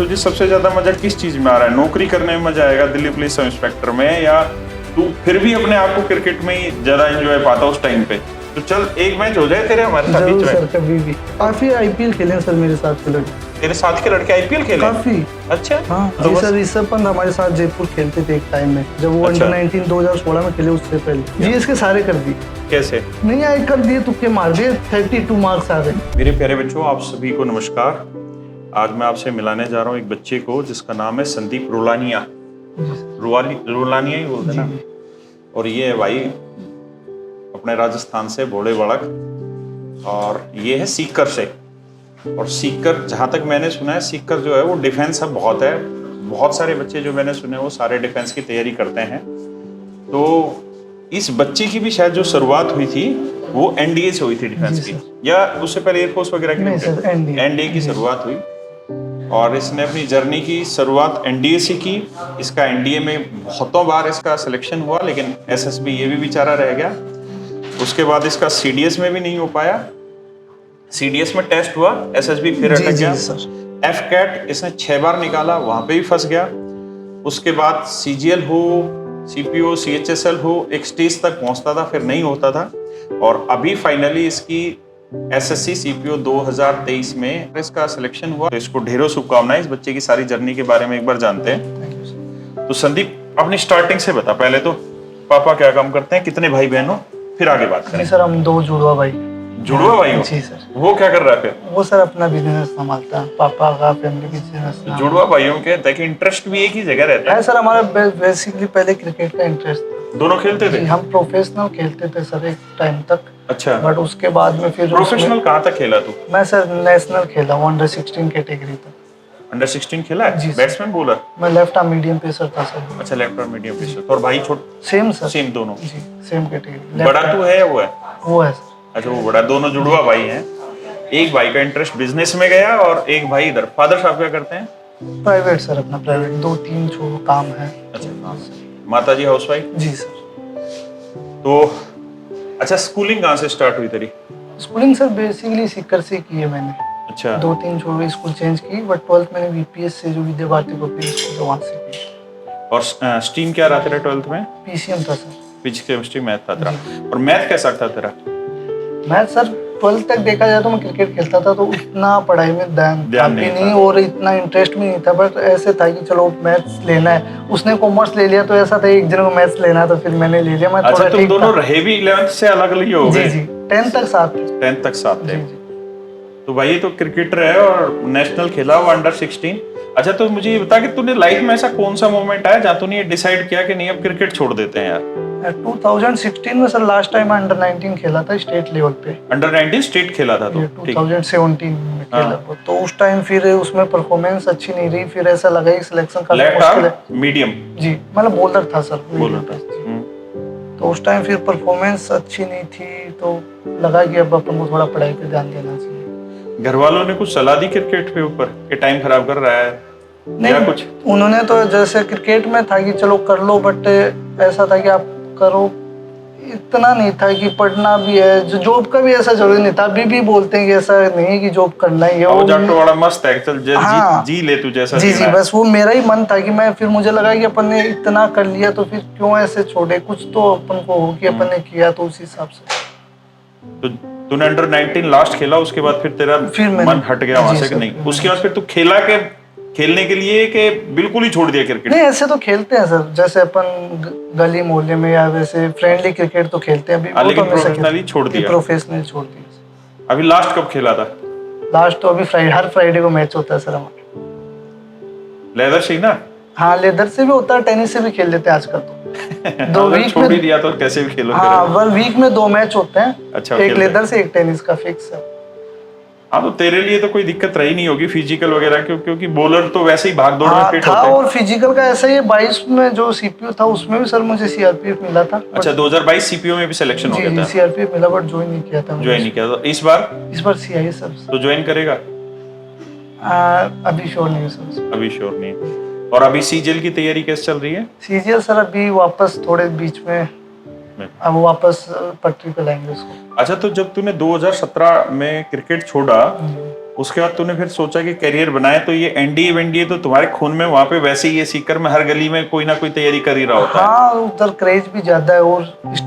तुझे सबसे ज्यादा मजा किस चीज में आ रहा है? नौकरी करने में मजा आएगा दिल्ली पुलिस सब इंस्पेक्टर में, या तू फिर भी अपने आप को क्रिकेट में ही ज्यादा एंजॉय पाता उस टाइम पे? तो चल एक मैच हो जाए तेरे हमारे साथ बीच में। कभी भी काफी आईपीएल खेले सर मेरे साथ के लड़के। तेरे साथ के लड़के आईपीएल खेले काफी? अच्छा हाँ तो जी सर, ऋषभ पंत हमारे साथ जयपुर खेलते थे एक टाइम में, जब वो अच्छा। अंडर 19 2016 में खेले उससे पहले। जी इसके सारे कर दिए। कैसे नहीं आए कर दिए, तुक्के मार दिए, 32 मार्क्स आ गए। मेरे प्यारे बच्चों, आप सभी को नमस्कार। आज मैं आपसे मिलाने जा रहा हूँ एक बच्चे को जिसका नाम है संदीप रोलानिया। रोलानिया ही बोलते हैं ना। और ये है भाई अपने राजस्थान से, भोले बालक, और ये है सीकर से। और सीकर, जहाँ तक मैंने सुना है, सीकर जो है वो डिफेंस अब बहुत है। बहुत सारे बच्चे जो मैंने सुने वो सारे डिफेंस की तैयारी करते हैं। तो इस बच्चे की भी शायद जो शुरुआत हुई थी वो एनडीए से हुई थी डिफेंस की, या उससे पहले एयरफोर्स वगैरह की? नहीं सर, एनडीए की शुरुआत हुई और इसने अपनी जर्नी की शुरुआत एनडीए से की। इसका एनडीए में बहुतों बार इसका सिलेक्शन हुआ, लेकिन एसएसबी ये भी बेचारा रह गया। उसके बाद इसका सीडीएस में भी नहीं हो पाया। सीडीएस में टेस्ट हुआ, एसएसबी फिर अटक गया। एफकैट इसने 6 बार निकाला, वहां पे भी फंस गया। उसके बाद सीजीएल हो, सीपीओ, सीएचएसएल हो, एक स्टेज तक पहुंचता था, फिर नहीं होता था। और अभी फाइनली इसकी एसएससी सीपीओ 2023 में इसका सिलेक्शन हुआ। तो इसको ढेरों शुभकामनाएं। इस बच्चे की सारी जर्नी के बारे में एक बार जानते हैं। तो संदीप, अपनी स्टार्टिंग से बता। पहले तो पापा क्या काम करते हैं, कितने भाई बहन हो, फिर आगे बात करें। जी सर, हम 2 जुड़वा भाई। जुड़वा भाई हो? जी सर। वो क्या कर रहा है फिर? वो सर अपना बिजनेस संभालता है, पापा का फैमिली बिजनेस। जुड़वा भाइयों के देखिए इंटरेस्ट भी एक ही जगह रहता है सर। हमारा बेसिकली पहले क्रिकेट का इंटरेस्ट था। दोनों खेलते थे? हम प्रोफेशनल खेलते थे सर एक टाइम तक। अच्छा। बट उसके बाद में फिर प्रोफेशनल कहाँ तक खेला तू? मैं सर नेशनल खेला हूँ, अंडर 16 कैटेगरी तक। अंडर 16 खेला है? Batsman bowler? मैं लेफ्ट आर्म मीडियम पेसर था सर। अच्छा, लेफ्ट आर्म मीडियम पेसर। और भाई सेम सर? सेम दोनों? जी सेम कैटेगरी। बड़ा तू है या वो है? वो है सर। अच्छा, वो बड़ा। दोनों जुड़वा भाई हैं। एक भाई का इंटरेस्ट बिजनेस में गया और एक भाई इधर। फादर साहब क्या करते हैं? प्राइवेट सर, अपना प्राइवेट 2-3 जो काम है। अच्छा। माता जी हाउसवाइफ? जी सर। तो अच्छा, स्कूलिंग कहाँ से स्टार्ट हुई तेरी? स्कूलिंग सर बेसिकली सीकर से की है मैंने। अच्छा। 2-3 जो स्कूल चेंज की, बट 12th मैंने वीपीएस से, जो विद्या भारती पब्लिक स्कूल था, वहाँ से की। और स्ट्रीम क्या रहा तेरा 12th में? पीसीएम था सर। फिजिक्स केमिस्ट्री मैथ था तेरा। और मैथ कैसा था तेरा? मैथ सर 12th तक देखा जाए तो मैं क्रिकेट खेलता था, तो इतना पढ़ाई में ध्यान नहीं और इतना इंटरेस्ट भी नहीं था। बट ऐसे था कि चलो मैथ्स लेना है। उसने कॉमर्स ले लिया, तो ऐसा था एक जन को मैथ्स लेना है, तो फिर मैंने ले लिया। मैं अच्छा, तुम दोनों रहे भी 11th से अलग ही हो गए? जी 10th तक साथ थे। 10th तक साथ थे। तो भाई तो क्रिकेटर है और नेशनल खेला हुआ अंडर 16। अच्छा, तो मुझे ये बता कि तूने लाइफ में ऐसा कौन सा मोमेंट आया जहाँ तूने ये डिसाइड किया कि नहीं अब क्रिकेट छोड़ देते हैं यार? 2016 में सर लास्ट टाइम अंडर 19 खेला था स्टेट लेवल पे। अंडर 19 स्टेट खेला था तो? 2017 में खेला। तो उस टाइम फिर उसमें परफॉर्मेंस अच्छी नहीं रही, फिर ऐसा लगा कि सिलेक्शन का मुश्किल है। मीडियम? जी, मतलब बॉलर था सर। बॉलर था। तो उस टाइम फिर परफॉर्मेंस अच्छी नहीं थी, तो लगा कि अब अपन को थोड़ा पढ़ाई पे ध्यान देना चाहिए। घर वालों ने कुछ सलाह दी क्रिकेट के ऊपर कि टाइम खराब कर रहा है नहीं, या कुछ? उन्होंने तो जैसे क्रिकेट में था कि चलो कर लो, बट ऐसा था कि आप करो, इतना नहीं था कि पढ़ना भी है। जो जॉब का भी ऐसा जरूरी नहीं था। अभी भी बोलते हैं कि ऐसा नहीं है कि जॉब करना ही है। वो जाटो वाला मस्त है, चल जी ले तू जैसा जी बस वो मेरा ही मन था कि मैं, फिर मुझे लगा कि अपन ने इतना कर लिया तो फिर क्यों ऐसे छोड़े, कुछ तो अपन को हो कि अपन ने किया, तो उस हिसाब से। तो तूने अंडर 19 लास्ट खेला, उसके बाद फिर तेरा मन हट गया वहां से कि नहीं? उसके बाद फिर तू खेला के खेलने के लिए कि बिल्कुल ही छोड़ दिया क्रिकेट? नहीं, ऐसे तो खेलते हैं सर, जैसे अपन गली मोहल्ले में या वैसे फ्रेंडली क्रिकेट तो खेलते हैं अभी। लेकिन प्रोफेशनली छोड़ दिया? प्रोफेशनली छोड़ दिया। अभी लास्ट कब खेला था? लास्ट तो अभी हर फ्राइडे को मैच होता है सर हमारा। लेदर से ही ना? हाँ, लेदर से भी होता है, टेनिस से भी खेल लेते हैं आजकल तो। 2 वीक छोड़ ही दिया तो कैसे भी खेलो? हाँ, 1 वीक में 2 मैच होते हैं। अच्छा, एक लेदर से, एक टेनिस का फिक्स है। हाँ, तो तेरे लिए तो कोई दिक्कत रही नहीं होगी फिजिकल वगैरह, क्योंकि बॉलर तो वैसे ही भाग दौड़ में फिट था। होते हैं। और फिजिकल का ऐसा ही 22 में जो सीपीओ था उसमें भी सर मुझे सीआरपीएफ मिला था। अच्छा, 2022 सीपीओ में भी सिलेक्शन हो गया था? सीआरपीएफ मिला, बट ज्वाइन नहीं किया था। ज्वाइन नहीं किया? तो इस बार सीआईए सर। तो ज्वाइन करेगा? अभी श्योर नहीं है सर। अभी श्योर नहीं है। और अभी सीजीएल की तैयारी कैसे चल रही है? सीजीएल सर अभी वापस थोड़े बीच में, अब वापस पटरी पे लाएंगे उसको। अच्छा, तो जब तूने 2017 में क्रिकेट छोड़ा, उसके बाद तूने फिर सोचा कि करियर बनाए, तो ये एनडीए वेनडीए तो तुम्हारे खून में वहां पे वैसे ही ये सीकर में हर गली में कोई ना कोई तैयारी कर ही रहा होता है। हाँ, उधर क्रेज भी ज्यादा है और इस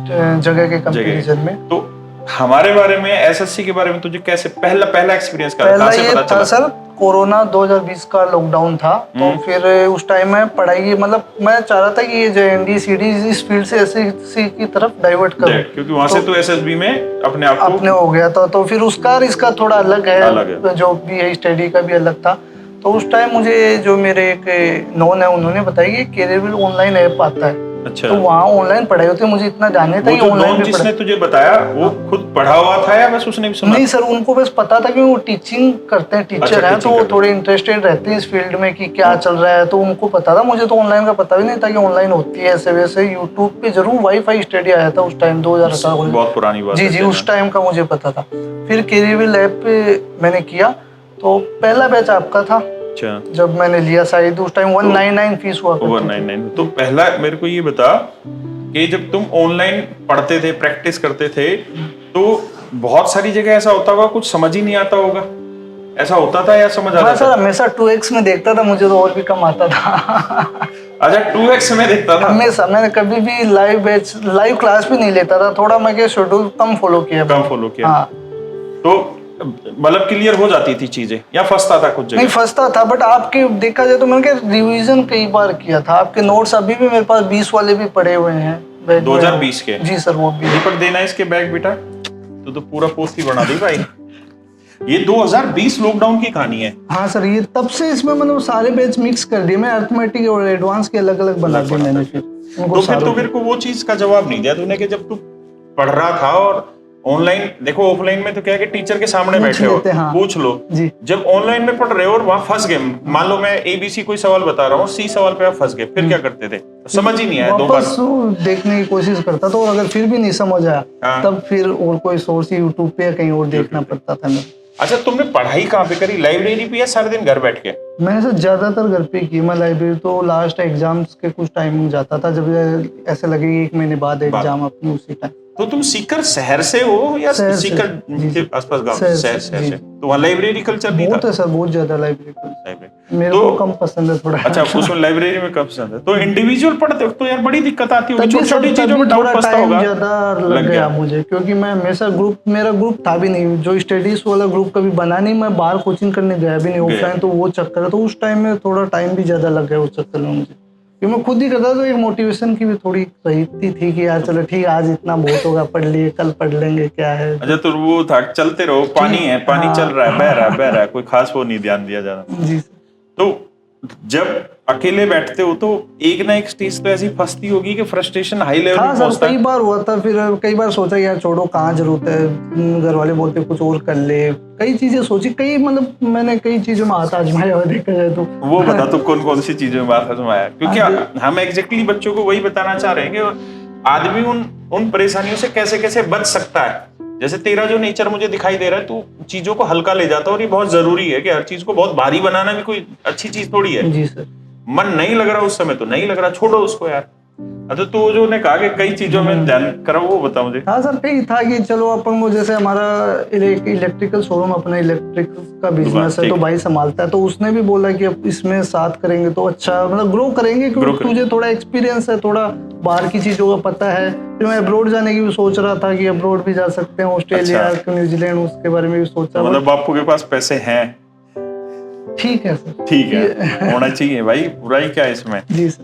जगह के कंपैरिजन में। तो हमारे बारे में, एसएससी के बारे में तुझे कैसे पहला एक्सपीरियंस क्या पहला कहाँ से ये पता था चला? सर, कोरोना 2020 का लॉकडाउन था, तो फिर उस टाइम में पढ़ाई, मतलब मैं चाह रहा था कि ये जो एनडी सीडी इस फील्ड से एसएससी की तरफ डाइवर्ट करूं, क्योंकि वहां से तो एसएसबी में अपने आप अपने को हो गया था। तो फिर उसका और इसका थोड़ा अलग है, जो भी है स्टडी का भी अलग था। तो उस टाइम मुझे जो मेरे एक नॉन है उन्होंने बताया कि कैरियर ऑनलाइन ऐप आता है। अच्छा, तो वहाँ ऑनलाइन पढ़ाई होती है, मुझे इतना जानने था वो कि जो ऑनलाइन नॉन भी जिसने तुझे बताया वो खुद पढ़ा हुआ था या बस उसने भी सुना? नहीं सर, उनको बस पता था कि वो टीचिंग करते हैं, टीचर अच्छा, हैं, तो teaching वो करते थोड़े इंटरेस्टेड रहते हैं इस फील्ड में कि क्या चल रहा है, तो उनको पता था। मुझे तो ऑनलाइन का पता भी नहीं था कि ऑनलाइन होती है ऐसे वैसे। यूट्यूब पे जरूर वाईफाई स्टडी आया था उस टाइम 2018 में, बहुत पुरानी बात जी है। जी, उस टाइम का मुझे पता था। फिर कैरियर ऐप पे मैंने किया, तो पहला बैच आपका था। अच्छा, जब मैंने लिया शायद उस टाइम 199 फीस हुआ करती थी। 199। तो पहला मेरे को ये बता कि जब तुम ऑनलाइन पढ़ते थे, प्रैक्टिस करते थे, तो बहुत सारी जगह ऐसा होता होगा कुछ समझ ही नहीं आता होगा, ऐसा होता था या समझ आता मैं सर था? हमेशा 2x में देखता था, मुझे तो और भी कम आता था। अच्छा, 2x में देखता था? हमेशा मैंने कभी भी लाइव बैच, लाइव क्लास भी नहीं लेता था। थोड़ा मैं क्या शेड्यूल कम फॉलो किया। कम फॉलो किया। हाँ, तो मतलब क्लियर हो जाती थी चीजें या फंसता था कुछ नहीं जगह? फंसता था, बट आपके देखा जाए तो मैंने क्या रिवीजन कई बार किया था। आपके नोट्स अभी भी मेरे पास 20 वाले भी पड़े हुए हैं बैग में। 2020 के? जी सर, वो भी है। दीपक देना इसके बैग बेटा, तो पूरा पोस्ट ही बना दी भाई। ये 2020 लॉकडाउन की कहानी है। हाँ सर, ये तब से इसमें मतलब सारे बैच मिक्स कर दिए। मैं अरिथमेटिक और एडवांस के अलग अलग बना दिए मैंने फिर। तो फिर तो मेरे को वो चीज का जवाब नहीं दिया तूने कि जब तू पढ़ रहा था और ऑनलाइन, देखो ऑफलाइन में तो क्या है कि टीचर के सामने बैठे हो, हाँ। पूछ लो जी। जब ऑनलाइन में पढ़ रहे हो और वहां फंस गए, मान लो मैं एबीसी कोई सवाल बता रहा हूँ, सी सवाल पे आप फंस गए, फिर क्या करते थे? समझ ही नहीं आया, दो बार वापस देखने की कोशिश करता था, और अगर फिर भी नहीं समझ आया तब फिर और कोई सोर्स यूट्यूब पे या कहीं और देखना पड़ता था मेरे। अच्छा, तुमने पढ़ाई कहाँ पे करी? लाइब्रेरी पे या सारे दिन घर बैठ के? मैंने सर ज्यादातर घर पे की। मैं लाइब्रेरी तो लास्ट एग्जाम्स के कुछ टाइम जाता था, जब ऐसे लगे कि 1 महीने बाद एग्जाम अपनी, उसी टाइम। तो तुम सीकर शहर से हो या सीकर के आसपास गांव? शहर से। तो वहाँ लाइब्रेरी कल्चर नहीं था? बहुत है सर, बहुत ज्यादा लाइब्रेरी मेरे को कम पसंद है थोड़ा। अच्छा, उसमें लाइब्रेरी में कम पसंद है, तो इंडिविजुअल पढ़ते हो तो यार बड़ी दिक्कत आती होगी, छोटी छोटी चीजों में डाउट फंसता होगा। ज्यादा लग गया मुझे, क्योंकि मैं हमेशा मेरा ग्रुप था भी नहीं, जो स्टडीज वाला ग्रुप कभी बना नहीं। मैं बाहर कोचिंग करने गया भी नहीं ऑफलाइन, तो वो चक्कर है। तो उस टाइम में थोड़ा टाइम भी ज्यादा लग गया उस चक्कर में मुझे, क्योंकि मैं खुद ही करता था। तो एक मोटिवेशन की भी थोड़ी रहती थी कि यार चलो ठीक, आज इतना बहुत होगा, पढ़ लिए, कल पढ़ लेंगे, क्या है। अच्छा, तो वो था चलते रहो, पानी है, पानी चल रहा है, बह रहा है, कोई खास वो नहीं ध्यान दिया जा रहा। जी। तो जब अकेले बैठते हो तो एक ना एक स्टेज तो ऐसी फंसती होगी कि फ्रस्ट्रेशन हाई लेवल पे पहुंचता है। कई बार हुआ था। फिर कई बार सोचा यार छोड़ो, कहाँ जरूरत है, घर वाले बोलते कुछ और कर ले। कई चीजें सोची, कई मतलब मैंने कई चीजों में हाथ आजमाया हुआ देखा जाए तो। वो बता तो कौन कौन सी चीजों में बात आजमाया? क्योंकि हम एग्जैक्टली बच्चों को वही बताना चाह रहे हैं कि आदमी उन परेशानियों से कैसे कैसे बच सकता है। जैसे तेरा जो नेचर मुझे दिखाई दे रहा है, तू चीजों को हल्का ले जाता है, और ये बहुत जरूरी है कि हर चीज को बहुत भारी बनाना भी कोई अच्छी चीज थोड़ी है। जी सर। मन नहीं लग रहा उस समय तो नहीं लग रहा, छोड़ो उसको यार। अच्छा, तो जो ने कहा कि कई चीजों में ध्यान करो, वो बता मुझे। हाँ सर, कई था कि चलो अपन को, जैसे हमारा इलेक्ट्रिकल शोरूम, अपना इलेक्ट्रिक का बिजनेस है, तो भाई संभालता है। तो उसने भी बोला कि अब इसमें साथ करेंगे तो अच्छा, मतलब ग्रो करेंगे, क्योंकि तुझे थोड़ा एक्सपीरियंस है, थोड़ा बाहर की चीजों का पता है। फिर मैं अब्रॉड जाने की भी सोच रहा था कि अब्रॉड भी जा सकते हैं, ऑस्ट्रेलिया, न्यूजीलैंड, उसके बारे में भी सोचा। मतलब बापू के पास पैसे हैं? ठीक है सर, ठीक है, होना चाहिए भाई, बुराई क्या है इसमें। जी सर।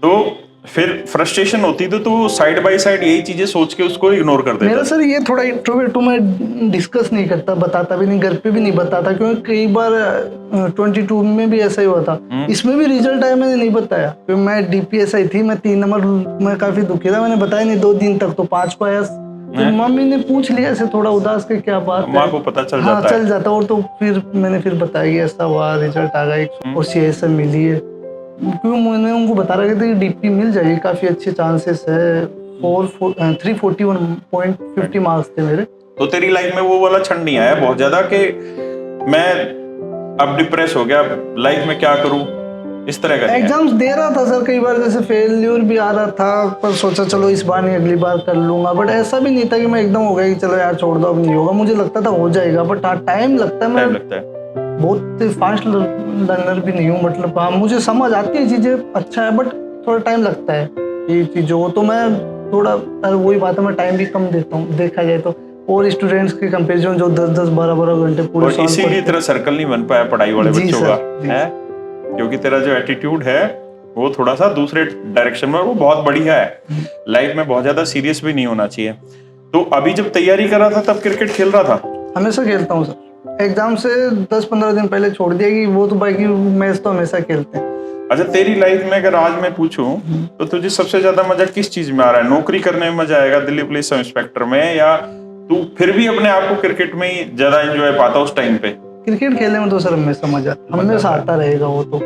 तो फिर फ्रस्ट्रेशन होती तो साइड बाय साइड यही चीजें सोच के उसको इग्नोर कर देता। मेरा सर ये थोड़ा इंट्रोवर्ट हूँ, मैं डिस्कस नहीं करता, बताता भी नहीं, घर पे भी नहीं बताता, क्योंकि कई बार 22 में भी ऐसा ही हुआ था। इसमें भी रिजल्ट आया, मैंने नहीं बताया, क्योंकि मैं डीपीएस आई थी, मैं 3 नंबर में काफी दुखी था, मैंने बताया नहीं 2 दिन तक। तो 5 को आया, तो मम्मी ने पूछ लिया ऐसे थोड़ा उदास के, क्या बात है, माँ को पता चल जाता है। चल जाता। और तो फिर मैंने फिर बताया कि ऐसा हुआ, रिजल्ट आ गया और सीएस मिली है। क्योंकि मैंने उनको बता रहा था कि डीपी मिल जाएगी, काफी अच्छे चांसेस है। 341.50 मार्क्स थे मेरे। तो तेरी लाइफ में वो वाला क्षण नहीं आया बहुत ज्यादा कि मैं अब डिप्रेस हो गया, लाइफ में क्या करूं, इस तरह का नहीं है? एग्जाम्स दे रहा था सर, कई बार जैसे फेल्यूर भी आ रहा था, पर सोचा चलो इस बार नहीं अगली बार कर लूंगा। बट ऐसा भी नहीं था कि मैं एकदम हो गया कि चलो यार छोड़ दो अब नहीं होगा, मुझे लगता था हो जाएगा, बट टाइम लगता है। मैं टाइम लगता है। बहुत फास्ट लर्नर भी नहीं हूँ, मतलब हाँ मुझे समझ आती है चीजें, अच्छा है, बट थोड़ा टाइम लगता है ये चीजों को। तो मैं थोड़ा, वही बात है, मैं टाइम भी कम देता हूँ देखा जाए तो, और स्टूडेंट्स के कंपैरिजन जो 10-10 12-12 घंटे पूरे और साल इसीलिए पढ़ते तेरा सर्कल नहीं बन पाया पढ़ाई वाले जी बच्चों सर, का, जी। है? क्योंकि तेरा जो एटीट्यूड है वो थोड़ा सा दूसरे डायरेक्शन में, वो बहुत बढ़िया है। लाइफ में बहुत ज्यादा सीरियस भी नहीं होना चाहिए। तो अभी जब तैयारी कर रहा था तब क्रिकेट खेल रहा था? हमेशा खेलता हूँ सर, एग्जाम से 10-15 दिन पहले छोड़ दिया कि वो तो बाकी मैच तो हमेशा खेलते हैं। अच्छा, तेरी लाइफ में अगर आज मैं पूछूं तो तुझे सबसे ज्यादा मजा किस चीज में आ रहा है? नौकरी करने में मजा आएगा दिल्ली पुलिस सब इंस्पेक्टर में, या तू फिर भी अपने आप को क्रिकेट में ही ज्यादा एंजॉय पाता उस टाइम पे? क्रिकेट खेलने में तो सर हमेशा मजा हमेशा आता रहेगा, वो तो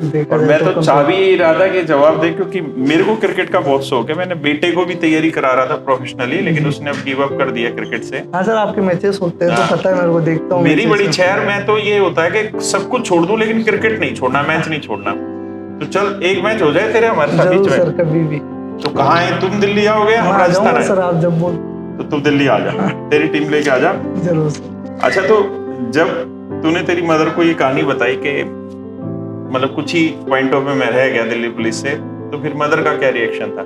देखा और जाए मैं तो कम चाह भी यही रहा था कि जवाब दे, क्योंकि मेरे को क्रिकेट का बहुत शौक है। मैंने बेटे को भी तैयारी करा रहा था प्रोफेशनली, लेकिन उसने अब गिव अप कर दिया क्रिकेट से। हाँ सर, आपके मैचेस होते हैं तो पता है मेरे को, देखता हूँ मेरी matches बड़ी में। छेड़ में तो ये होता है कि सब कुछ छोड़ दूं लेकिन क्रिकेट नहीं छोड़ना, मैच नहीं छोड़ना। तो चल एक मैच हो जाए तेरे हमारे साथ बीच जरूर में। सर, कभी भी। तो कहाँ है, तुम दिल्ली आओगे हम मैं आ राजस्थान जाऊंगा आए? सर, आप जब बोल। तो तू दिल्ली आ जा, तेरी टीम लेके आ जा। जरूर सर। अच्छा, तो जब तूने तेरी मदर को ये कहानी बताई कि मतलब कुछ ही पॉइंटों में मैं रह गया दिल्ली पुलिस से, तो फिर मदर का क्या रिएक्शन था?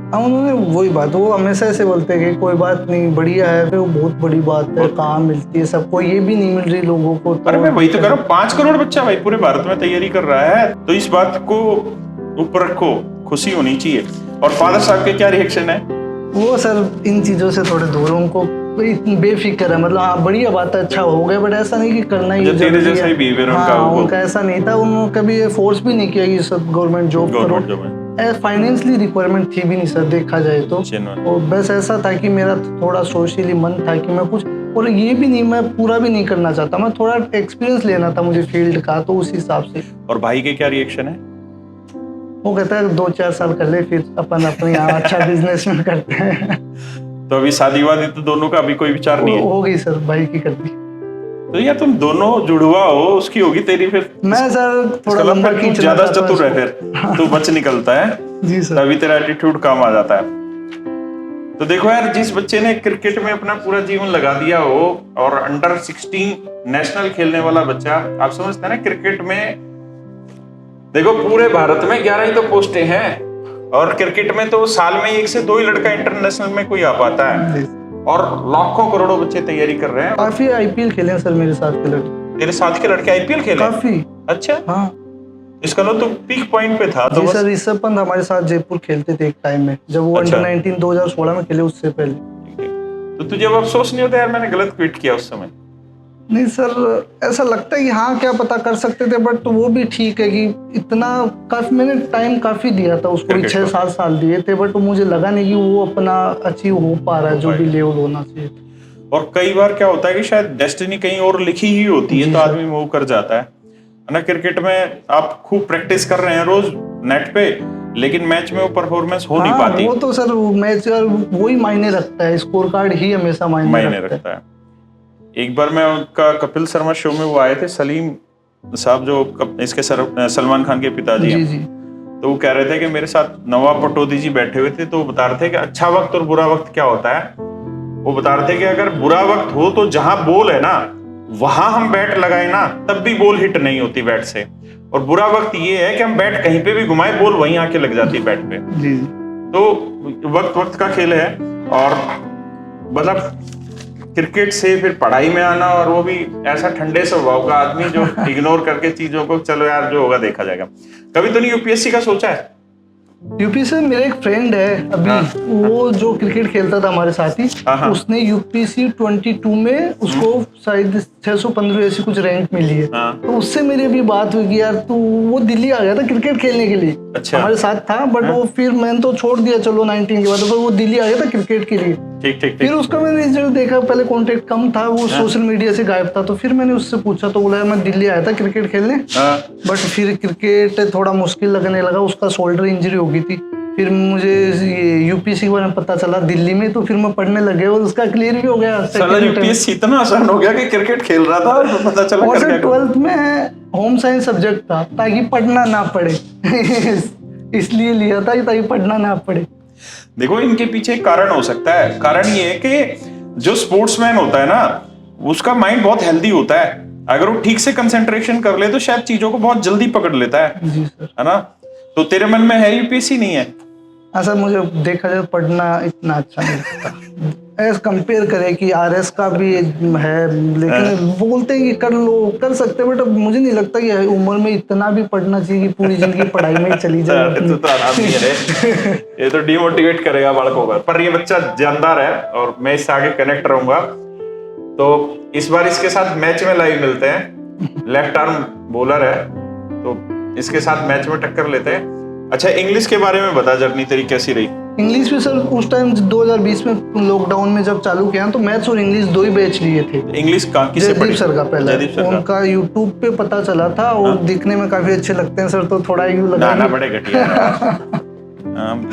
हाँ, उन्होंने वही बात, वो हमेशा ऐसे बोलते हैं कि कोई बात नहीं, बढ़िया है, फिर वो बहुत बड़ी बात है, कहाँ मिलती है सबको, ये भी नहीं मिल रही लोगों को। तो अरे मैं वही तो कह रहा हूँ, 5 करोड़ बच्चा भाई पूरे भारत में तैयारी कर रहा है, तो इस बात को ऊपर रखो, खुशी होनी चाहिए। और फादर साहब के क्या रिएक्शन है? वो सर इन चीजों से थोड़े दूर, उनको बेफिक्र है, मतलब हाँ बढ़िया बात है, अच्छा हो गया, बट ऐसा नहीं कि करना ही तेरे जरूरी जैसा ही है। बिहेवियर हाँ, उनका उनका ऐसा नहीं था, उन्होंने कभी फोर्स भी नहीं किया कि सब गवर्नमेंट जॉब करो। फाइनेंशियली रिक्वायरमेंट थी भी नहीं सर, देखा जाए तो। और बस ऐसा था कि मेरा थोड़ा सोशली मन था कि मैं कुछ, और ये भी नहीं, मैं पूरा भी नहीं करना चाहता, मैं थोड़ा एक्सपीरियंस लेना था मुझे फील्ड का, तो उस हिसाब से। और भाई के क्या रिएक्शन है? वो कहता है 2-4 साल कर ले, फिर अपन अपने यहाँ अच्छा बिजनेस में करते हैं। तो अभी शादी वादी तो दोनों का अभी कोई विचार नहीं है? हो गई सर, भाई की कर दी। तो यार तुम दोनों जुड़वा हो, उसकी होगी तेरी फिर। मैं सर थोड़ा लंबा खींचना ज्यादा चाहता हूं चतुर है, इसको। फिर तू बच निकलता है। जी सर। तभी तेरा एटीट्यूड काम आ जाता है। तो देखो यार, जिस बच्चे ने क्रिकेट में अपना पूरा जीवन लगा दिया हो, और अंडर 16 नेशनल खेलने वाला बच्चा, आप समझते हैं ना क्रिकेट में, देखो पूरे भारत में 11 ही तो पोस्टें हैं, और क्रिकेट में तो साल में 1 से 2 ही लड़का इंटरनेशनल में कोई आ पाता है, और लाखों करोड़ों बच्चे तैयारी कर रहे हैं। काफी आईपीएल खेले हैं सर मेरे साथ के लड़के। तेरे साथ के लड़के आईपीएल खेले? काफी। अच्छा, हाँ इसका लो तो पीक पॉइंट पे था। तो जी सर, ऋषभ पंत हमारे साथ जयपुर खेलते थे एक टाइम में, जब वो अच्छा। अंडर 19 2016 में खेले, उससे पहले। तो तुझे अब अफसोस नहीं होता यार मैंने गलत क्विट किया उस समय? नहीं सर, ऐसा लगता है कि हाँ क्या पता कर सकते थे, बट वो भी ठीक है कि इतना काफी मैंने टाइम काफी दिया था उसको, 6-7 साल दिए थे, बट मुझे लगा नहीं कि वो अपना अचीव हो पा रहा है जो भी लेवल होना चाहिए। और कई बार क्या होता है कि शायद डेस्टिनी कहीं और लिखी ही होती है, तो आदमी मूव कर जाता है ना। क्रिकेट में आप खूब प्रैक्टिस कर रहे हैं रोज नेट पे, लेकिन मैच में वो परफॉर्मेंस हो नहीं पाती। वो तो सर मैच वही मायने रखता है, स्कोर कार्ड ही हमेशा मायने रखता है। एक बार मैं उनका कपिल शर्मा शो में वो आए थे, सलीम साहब जो इसके सलमान खान के पिताजी हैं। जी। तो वो कह रहे थे कि मेरे साथ नवाब पटौदी जी बैठे हुए थे, तो वो बता रहे थे कि अच्छा वक्त और बुरा वक्त क्या होता है। वो बता रहे थे कि अगर बुरा वक्त हो तो जहां बॉल है ना वहां हम बैट लगाए ना, तब भी बॉल हिट नहीं होती बैट से। और बुरा वक्त ये है कि हम बैट कहीं पे भी घुमाए, बॉल वहीं आके लग जाती है बैट पे। जी। तो वक्त वक्त का खेल है। और मतलब क्रिकेट से फिर पढ़ाई में आना, और वो भी ऐसा ठंडे स्वभाव का आदमी जो इग्नोर करके चीजों को, चलो यार जो होगा देखा जाएगा। कभी तो नहीं यूपीएससी का सोचा है? यूपी से मेरा एक फ्रेंड है अभी, वो जो क्रिकेट खेलता था हमारे साथ ही, उसने यूपीसी 22 में उसको शायद 615 ऐसी कुछ रैंक मिली है। तो उससे मेरी अभी बात हुई कि यार तू, वो दिल्ली आ गया था क्रिकेट खेलने के लिए। अच्छा। हमारे साथ था, बट वो फिर मैंने तो छोड़ दिया चलो 19 के बाद, तो वो दिल्ली आ गया था क्रिकेट के लिए। ठीक। फिर उसका मैंने रिजल्ट देखा, पहले कॉन्टेक्ट कम था, वो सोशल मीडिया से गायब था। तो फिर मैंने उससे पूछा, तो बोला मैं दिल्ली आया था क्रिकेट खेलने, बट फिर क्रिकेट थोड़ा मुश्किल लगने लगा, उसका शोल्डर इंजरी हो गई थी। फिर मुझे ये यूपीएससी के बारे में पता चला दिल्ली में, तो फिर मैं पढ़ने लगे और उसका क्लियर भी हो गया। साला यूपीएससी इतना आसान हो गया कि क्रिकेट खेल रहा था और पता चला और कर सर क्या करूं। 12th में होम साइंस सब्जेक्ट था ताकि पढ़ना ना पड़े इसलिए लिया था ताकि पढ़ना ना पड़े। देखो इनके पीछे एक कारण हो सकता है। कारण ये है कि जो स्पोर्ट्समैन होता है ना, उसका माइंड बहुत हेल्दी होता है। अगर वो ठीक से कंसंट्रेशन कर ले तो शायद चीजों को बहुत जल्दी पकड़ लेता है। जी सर। है ना? तो तेरे मन में है यूपीएससी नहीं है? हाँ सर, मुझे देखा जाए पढ़ना इतना अच्छा नहीं लगता। एज कंपेयर करें कि आरएस का भी है, लेकिन बोलते हैं कि कर लो, कर सकते हैं, बट मुझे नहीं लगता कि उम्र में इतना भी पढ़ना चाहिए कि पूरी जिंदगी पढ़ाई में ही चली जाए। अरे तू तो आराम नहीं है। ये तो डिमोटिवेट करेगा बालकों को। पर ये बच्चा जानदार है और मैं इससे आगे कनेक्ट रहूंगा। तो इस बार इसके साथ मैच में लाइव मिलते हैं। लेफ्ट आर्म बॉलर है, तो इसके साथ मैच में टक्कर लेते हैं। अच्छा, इंग्लिश के बारे में बता, जर्नी तेरी कैसी रही? इंग्लिश भी सर उस टाइम 2020 में लॉकडाउन में जब चालू किया तो मैथ्स और इंग्लिश दो ही बैच लिए थे। इंग्लिश कहाँ किसे जयदीप सर का पहला, जयदीप सर का। उनका यूट्यूब पे पता चला था और दिखने में काफी अच्छे लगते हैं सर, तो थोड़ा यूं लगा ना बड़े घटिया है।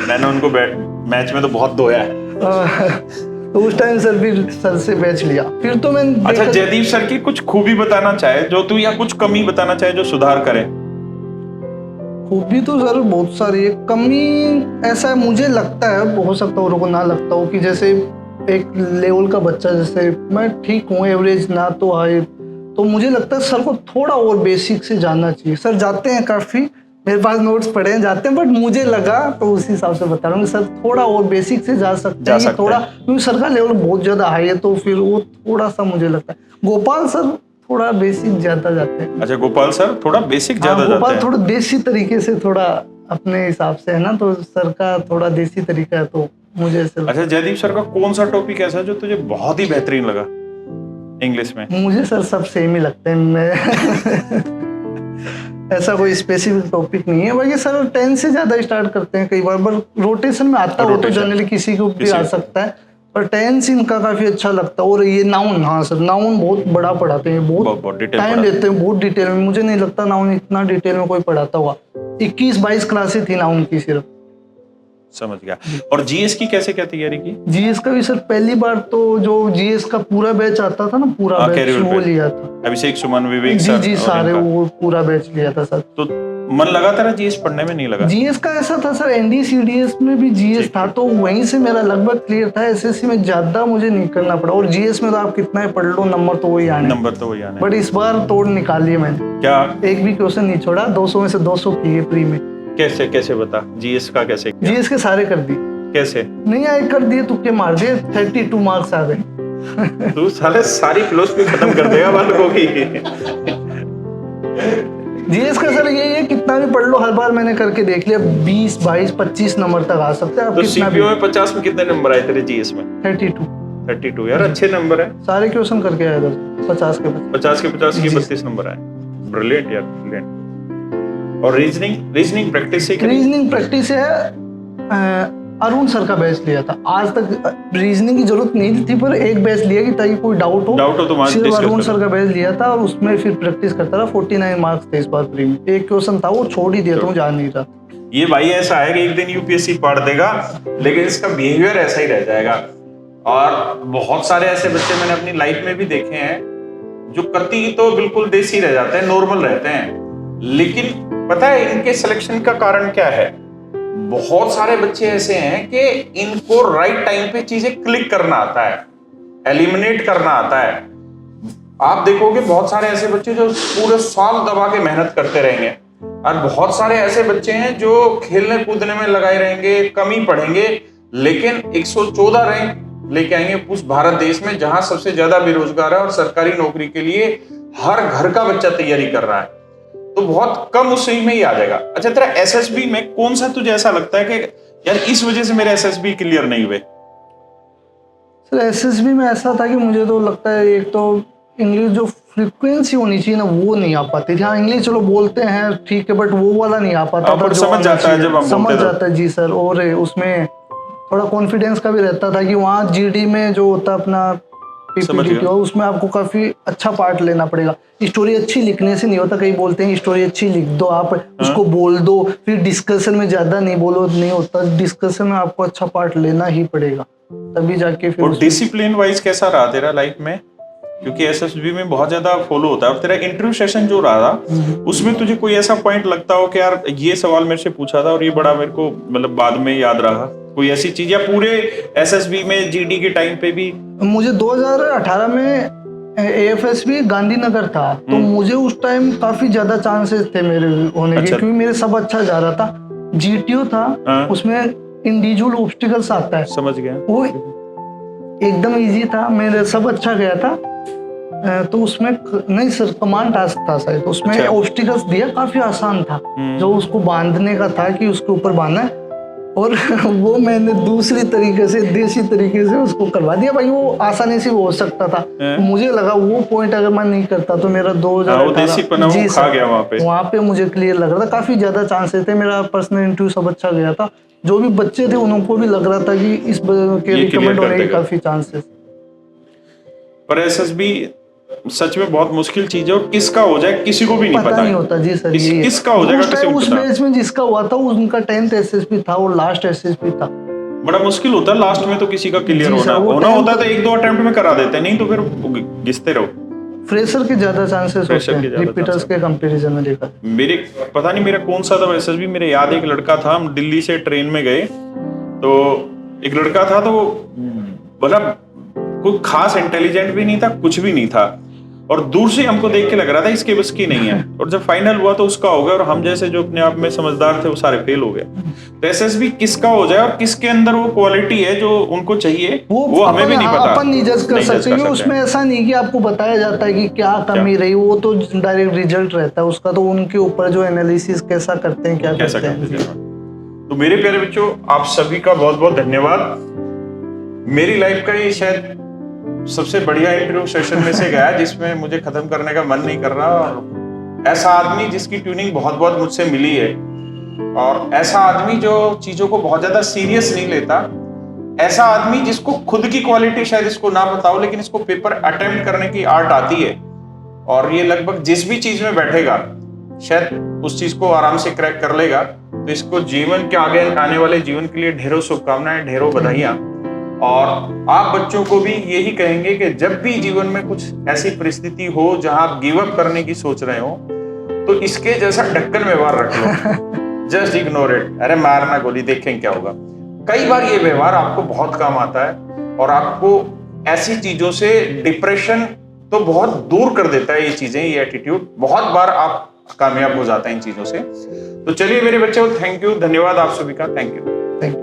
मैंने उनको मैच में तो बहुत धोया है। तो उस टाइम सर फिर सर से बैच लिया। फिर तो मैं अच्छा, जयदीप सर की कुछ खूबी बताना चाहे जो तू, या कुछ कमी बताना चाहे जो सुधार करे? खूबी तो सर बहुत सारी है। कमी ऐसा है, मुझे लगता है, हो सकता है औरों को ना लगता हो, कि जैसे एक लेवल का बच्चा, जैसे मैं ठीक हूँ, एवरेज ना तो हाई, तो मुझे लगता है सर को थोड़ा और बेसिक से जानना चाहिए। सर जाते हैं काफ़ी, मेरे पास नोट्स पड़े हैं, जाते हैं, बट मुझे लगा तो उस हिसाब से बता रहा हूँ कि सर थोड़ा और बेसिक से जा सकते हैं थोड़ा, क्योंकि सर का लेवल बहुत ज़्यादा हाई है, तो फिर वो थोड़ा सा मुझे लगता है। गोपाल सर थोड़ा बेसिक ज्यादा जाते हैं। अच्छा, गोपाल सर थोड़ा बेसिक ज्यादा जाते हैं। गोपाल थोड़ा देसी तरीके से, थोड़ा अपने हिसाब से है ना, तो सर का थोड़ा देसी तरीका है, तो मुझे ऐसे। अच्छा, जयदीप सर का कौन सा टॉपिक ऐसा जो तुझे बहुत ही बेहतरीन लगा इंग्लिश में? मुझे सर सब सेम ही लगते हैं। मैं ऐसा कोई स्पेसिफिक टॉपिक नहीं है, बाकी सर 10 से ज्यादा स्टार्ट करते हैं कई बार, बट रोटेशन में आता हो तो जनरली किसी को भी आ सकता है, पर टेंस इनका काफी अच्छा लगता है। और ये नाउन, हाँ सर, नाउन बहुत बड़ा पढ़ाते हैं, बहुत टाइम लेते हैं, बहुत डिटेल में। मुझे नहीं लगता नाउन इतना डिटेल में कोई पढ़ाता होगा। 21-22 क्लासेस थी नाउन की सिर्फ। समझ गया। और जीएस की कैसे क्या तैयारी की? जीएस का भी सर पहली बार तो जो जीएस का पूरा बैच आता था ना, पूरा बैच वो लिया था। अभिषेक, सुमन, विवेक सर, जी सारे वो पूरा बैच लिया था सर। तो मन लगा तेरा जीएस पढ़ने में? नहीं लगा? जीएस का ऐसा था सर, एनडीसीडीएस में भी जीएस था, तो वहीं से मेरा लगभग क्लियर था। एसएससी में ज्यादा मुझे नहीं करना पड़ा, और जीएस में तो आप कितना ही पढ़ लो, नंबर तो वही आने। बट इस बार तोड़ निकाल लिए मैंने। क्या? एक भी क्वेश्चन नहीं छोड़ा, 200 में से 200 किए प्री में। कैसे बता, जीएस का कैसे किया? जीएस के सारे कर दिए। कैसे? नहीं आए, कर दिए, तुक्के मार दिए, 32 मार्क्स आ गए। तू साले सारी फिलोसफी खत्म कर देगा बालकों की। जीएस का सर यही है, कितना भी पढ़ लो, हर बार मैंने करके देख लिया, 20, 22, 25 नंबर तक आ सकते हैं। तो सीपीओ में 50 में कितने नंबर आए तेरे जीएस में? 32 यार, अच्छे नंबर है। सारे क्वेश्चन करके आया था, 50 के 32 नंबर आए। ब्रिलियंट यार, ब्रिलियंट। और रीजनिंग प्रैक्टिस से? रीजनिंग प्रैक्टिस है, अरुण सर का बैच लिया था। आज तक रीजनिंग की जरूरत नहीं थी, पर एक बैच लिया कि ताकि कोई डाउट हो तो सिर्फ अरुण सर का बैच लिया था, और उसमें फिर प्रैक्टिस करता रहा। 49 मार्क्स थे इस बार प्री में। एक क्वेश्चन था वो छोड़ ही दिया, तो जान नहीं रहा। ये भाई ऐसा है कि एक दिन यूपीएससी पढ़ देगा, लेकिन इसका बिहेवियर ऐसा ही रह जाएगा। और बहुत सारे ऐसे बच्चे मैंने अपनी लाइफ में भी देखे हैं जो करती तो बिल्कुल देसी रह जाते हैं, नॉर्मल रहते हैं, लेकिन पता है इनके सिलेक्शन का कारण क्या है? बहुत सारे बच्चे ऐसे हैं कि इनको राइट टाइम पे चीजें क्लिक करना आता है, एलिमिनेट करना आता है। आप देखोगे बहुत सारे ऐसे बच्चे जो पूरे साल दबा के मेहनत करते रहेंगे, और बहुत सारे ऐसे बच्चे हैं जो खेलने कूदने में लगाए रहेंगे, कम ही पढ़ेंगे, लेकिन 114 रैंक लेके आएंगे उस भारत देश में जहां सबसे ज्यादा बेरोजगार है और सरकारी नौकरी के लिए हर घर का बच्चा तैयारी कर रहा है। तो बहुत कम उस में ही आ जाएगा। अच्छा, तेरा एसएसबी में कौन सा तुझे ऐसा लगता है कि यार इस वजह से मेरे एसएसबी क्लियर नहीं हुए? सर एसएसबी में ऐसा था कि मुझे तो लगता है, एक तो इंग्लिश जो फ्रीक्वेंसी होनी चाहिए ना, वो नहीं आ पाती थी। हाँ, इंग्लिश चलो बोलते हैं ठीक है, बट वो वाला नहीं आ पाता था। समझ जाता है जब हम समझ जाता है जी सर। और उसमें थोड़ा कॉन्फिडेंस का भी रहता था कि वहाँ जीडी में जो होता अपना पीपीटी हो, उसमें आपको काफी अच्छा पार्ट लेना पड़ेगा। स्टोरी अच्छी लिखने से नहीं होता, कई बोलते हैं स्टोरी अच्छी लिख दो, आप उसको बोल दो, फिर डिस्कशन में ज्यादा नहीं बोलो, नहीं होता। डिस्कशन में आपको अच्छा पार्ट लेना ही पड़ेगा, तभी जाके फिर। और डिसिप्लिन वाइज कैसा रहा तेरा लाइफ में? क्योंकि एसएसबी में बहुत ज्यादा फॉलो होता है, और तेरा इंटरव्यू सेशन जो रहा था उसमें तुझे कोई ऐसा पॉइंट लगता हो कि यार ये सवाल मेरे से पूछा था और ये बड़ा मेरे को मतलब बाद में याद रहा, कोई ऐसी चीज? या पूरे एसएसबी में जीडी के टाइम पे भी? मुझे 2018 में एएफएसबी गांधीनगर था, तो मुझे उस टाइम काफी ज्यादा चांसेस थे मेरे होने के, क्योंकि मेरे सब अच्छा जा रहा था। जीटीओ था, उसमें इंडिविजुअल ऑब्स्टिकल्स आता है, समझ गया, वो एकदम इजी था, मेरे सब अच्छा गया था। तो उसमें नहीं सर, कमांड टास्क था शायद, तो उसमें ऑब्स्टिकल्स दिया, काफी आसान था। जो उसको बांधने का था कि उसके ऊपर बांधना है, और वो मैंने दूसरी तरीके से, देसी तरीके से उसको करवा दिया भाई। वो आसानी से हो सकता था, तो मुझे लगा वो पॉइंट अगर मैं नहीं करता तो मेरा 2018 जी खा गया वहाँ पे मुझे क्लियर लग रहा था। काफी ज्यादा चांसेस थे, मेरा पर्सनल इंटरव्यू सब अच्छा गया था, जो भी बच्चे थे उनको भी लग रहा था कि इस के रिकमेंड होने के काफी चांसेस। पर एसएसबी सच में बहुत मुश्किल चीज है, और किसका हो जाए किसी को भी नहीं पता नहीं होता जी सर। किसका हो जाएगा किसी को उस बैच में जिसका हुआ था उनका 10th एसएसबी था और लास्ट एसएसबी था। बड़ा मुश्किल होता है लास्ट में तो किसी का क्लियर होना होता है, तो एक दो अटेम्प्ट में करा देते हैं, नहीं तो फिर घिसते रहो। फ्रेशर के ज्यादा चांसेस होते हैं रिपीटर्स के कंपैरिजन में देखा। मेरे पता नहीं मेरा कौन सा था एसएसबी, मेरे याद एक लड़का था, हम दिल्ली से ट्रेन में गए, तो एक लड़का था, तो मतलब कोई खास इंटेलिजेंट भी नहीं था, कुछ भी नहीं था, और दूर से हमको देख के लग रहा था इसके बस की नहीं है, और जब फाइनल हुआ तो उसका हो गया, और हम जैसे जो अपने आप में समझदार थे वो सारे फेल हो गए। तो एसएसबी किसका हो जाए और किसके अंदर वो क्वालिटी है जो उनको चाहिए, वो हमें भी नहीं पता, अपन नहीं जज कर सकते, क्योंकि उसमें ऐसा नहीं कि आपको बताया जाता है कि क्या कमी रही, वो तो डायरेक्ट रिजल्ट रहता है उसका, तो उनके ऊपर जो एनालिसिस कैसा करते हैं, क्या करते हैं। तो मेरे प्यारे बच्चों, आप सभी का बहुत बहुत धन्यवाद। मेरी लाइफ का ये शायद सबसे बढ़िया इंटरव्यू सेशन में से गया जिसमें मुझे खत्म करने का मन नहीं कर रहा, और ऐसा आदमी जिसकी ट्यूनिंग बहुत बहुत मुझसे मिली है, और ऐसा आदमी जो चीजों को बहुत ज्यादा सीरियस नहीं लेता, ऐसा आदमी जिसको खुद की क्वालिटी शायद इसको ना बताओ, लेकिन इसको पेपर अटेम्प्ट करने की आर्ट आती है, और ये लगभग जिस भी चीज में बैठेगा शायद उस चीज को आराम से क्रैक कर लेगा। तो इसको जीवन के आगे आने वाले जीवन के लिए ढेरों शुभकामनाएं, ढेरों बधाइयां। और आप बच्चों को भी यही कहेंगे कि जब भी जीवन में कुछ ऐसी परिस्थिति हो जहां आप गिव अप करने की सोच रहे हो, तो इसके जैसा ढक्कन व्यवहार रख लो, जस्ट इग्नोर इट, अरे मारना गोली, देखें क्या होगा। कई बार ये व्यवहार आपको बहुत काम आता है, और आपको ऐसी चीजों से डिप्रेशन तो बहुत दूर कर देता है। ये चीजें, ये एटीट्यूड, बहुत बार आप कामयाब हो जाते हैं इन चीजों से। तो चलिए मेरे बच्चों, थैंक यू, धन्यवाद आप सभी का, थैंक यू।